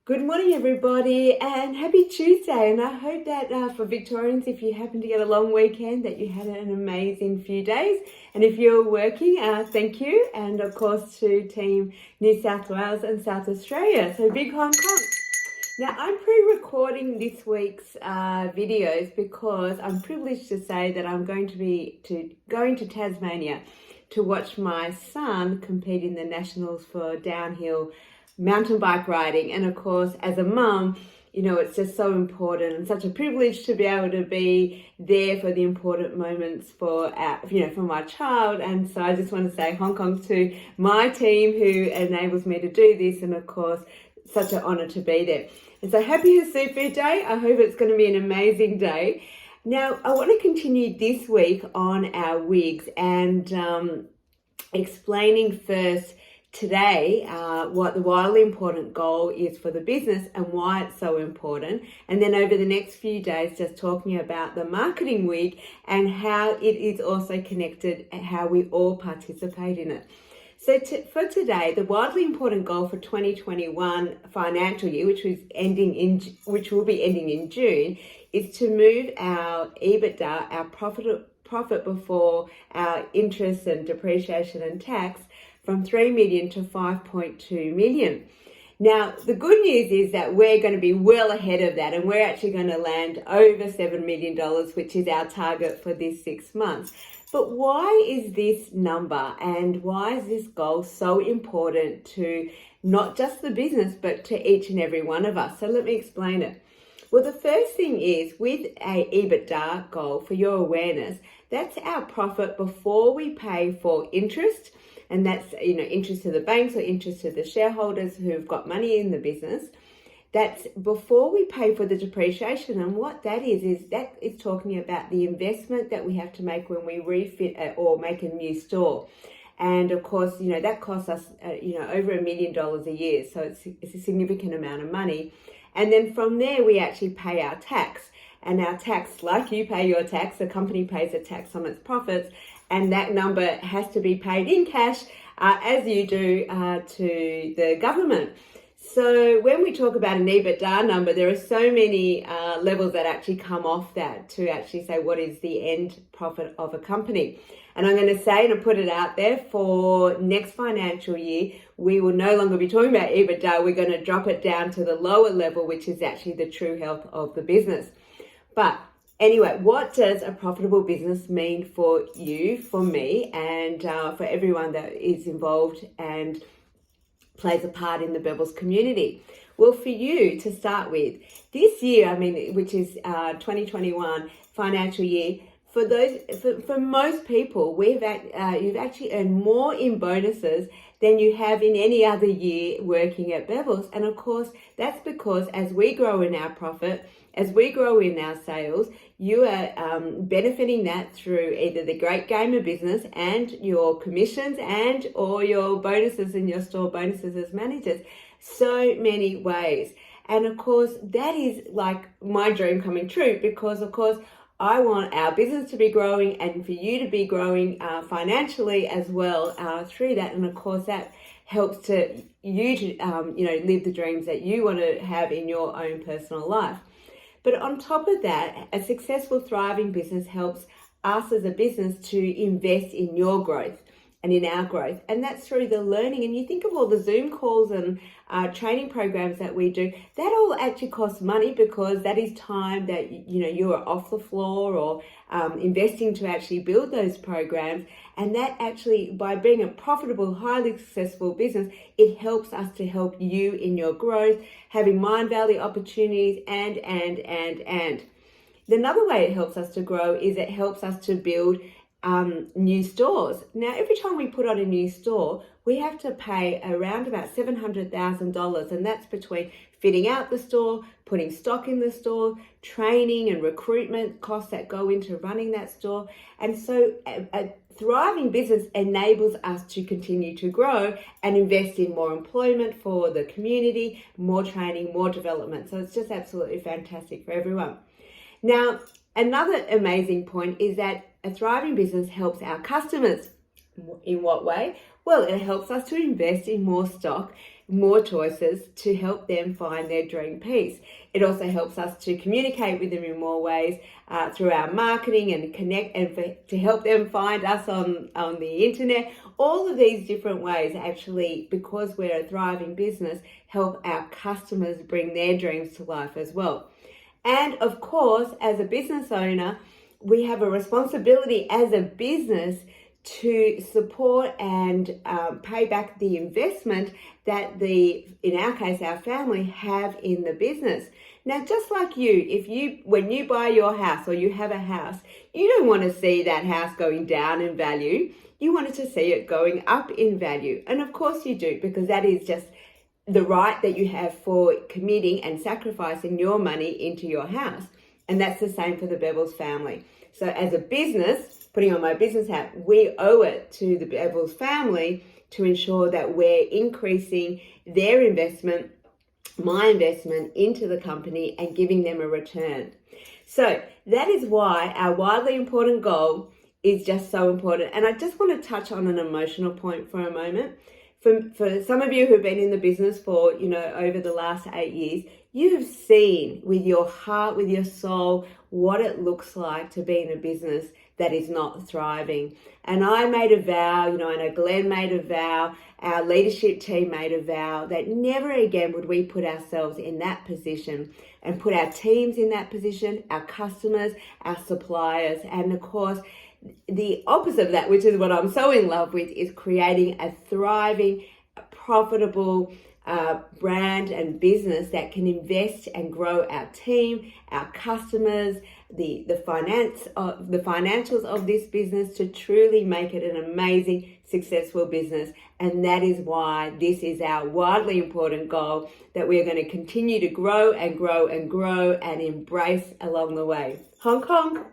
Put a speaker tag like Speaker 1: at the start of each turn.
Speaker 1: Good morning, everybody, and happy Tuesday. And I hope that for Victorians, if you happen to get a long weekend, that you had an amazing few days. And if you're working, thank you. And of course, to Team New South Wales and South Australia. So big Hong Kong. Now, I'm pre-recording this week's videos because I'm privileged to say that I'm going to Tasmania to watch my son compete in the Nationals for downhill mountain bike riding. And of course, as a mum, it's just so important and such a privilege to be able to be there for the important moments for my child. And so I just want to say Hong Kong to my team who enables me to do this, and of course, such an honor to be there. And so happy Hasufu Day. I hope it's going to be an amazing day. Now, I want to continue this week on our wigs and explaining first today what the wildly important goal is for the business and why it's so important, and then over the next few days just talking about the marketing wig and how it is also connected and how we all participate in it. So for today, the wildly important goal for 2021 financial year, which will be ending in June, is to move our EBITDA, our profit before our interest and depreciation and tax, from 3 million to 5.2 million. Now, the good news is that we're going to be well ahead of that, and we're actually going to land over $7 million, which is our target for this 6 months. But why is this number and why is this goal so important to not just the business, but to each and every one of us? So let me explain it. Well, the first thing is, with a EBITDA goal, for your awareness, that's our profit before we pay for interest. And that's, interest to the banks or interest to the shareholders who've got money in the business. That's before we pay for the depreciation. And what that is that is talking about the investment that we have to make when we refit or make a new store. And of course, that costs us, over $1 million a year. So it's a significant amount of money. And then from there, we actually pay our tax. And our tax, like you pay your tax, the company pays a tax on its profits. And that number has to be paid in cash, as you do to the government. So when we talk about an EBITDA number, there are so many levels that actually come off that to actually say what is the end profit of a company. And I'm going to say and put it out there, for next financial year, we will no longer be talking about EBITDA. We're going to drop it down to the lower level, which is actually the true health of the business. But anyway, what does a profitable business mean for you, for me, and for everyone that is involved and plays a part in the Bevilles community? Well, for you to start with, this year, which is 2021 financial year, for most people, you've actually earned more in bonuses than you have in any other year working at Bevilles. And of course, that's because as we grow in our profit, as we grow in our sales, you are benefiting that through either the great game of business and your commissions and or your bonuses and your store bonuses as managers. So many ways. And of course, that is like my dream coming true, because of course, I want our business to be growing and for you to be growing financially as well through that. And of course, that helps to you to live the dreams that you want to have in your own personal life. But on top of that, a successful, thriving business helps us as a business to invest in your growth and in our growth. And that's through the learning. And you think of all the Zoom calls and training programs that we do, that all actually costs money, because that is time that, you are off the floor or investing to actually build those programs. And that actually, by being a profitable, highly successful business, it helps us to help you in your growth, having mind valley opportunities and. Another way it helps us to grow is it helps us to build new stores. Now, every time we put on a new store, we have to pay around about $700,000, and that's between fitting out the store, putting stock in the store, training and recruitment costs that go into running that store. And so a thriving business enables us to continue to grow and invest in more employment for the community, more training, more development. So it's just absolutely fantastic for everyone. Now, another amazing point is that a thriving business helps our customers. In what way? Well, it helps us to invest in more stock more choices to help them find their dream piece. It also helps us to communicate with them in more ways through our marketing and connect, and to help them find us on the internet. All of these different ways actually, because we're a thriving business, help our customers bring their dreams to life as well. And of course, as a business owner, we have a responsibility as a business to support and pay back the investment that in our case, our family have in the business. Now, just like when you buy your house or you have a house, you don't want to see that house going down in value. You wanted to see it going up in value. And of course you do, because that is just the right that you have for committing and sacrificing your money into your house. And that's the same for the Bevilles family. So as a business, putting on my business hat, we owe it to the Bevilles family to ensure that we're increasing their investment, my investment into the company, and giving them a return. So that is why our wildly important goal is just so important. And I just want to touch on an emotional point for a moment. For some of you who've been in the business for, over the last 8 years, you have seen with your heart, with your soul, what it looks like to be in a business that is not thriving. And I made a vow, I know Glenn made a vow, our leadership team made a vow that never again would we put ourselves in that position and put our teams in that position, our customers, our suppliers, and of course, the opposite of that, which is what I'm so in love with, is creating a thriving, profitable brand and business that can invest and grow our team, our customers, the financials of this business to truly make it an amazing, successful business. And that is why this is our wildly important goal that we are going to continue to grow and grow and grow and embrace along the way. Hong Kong.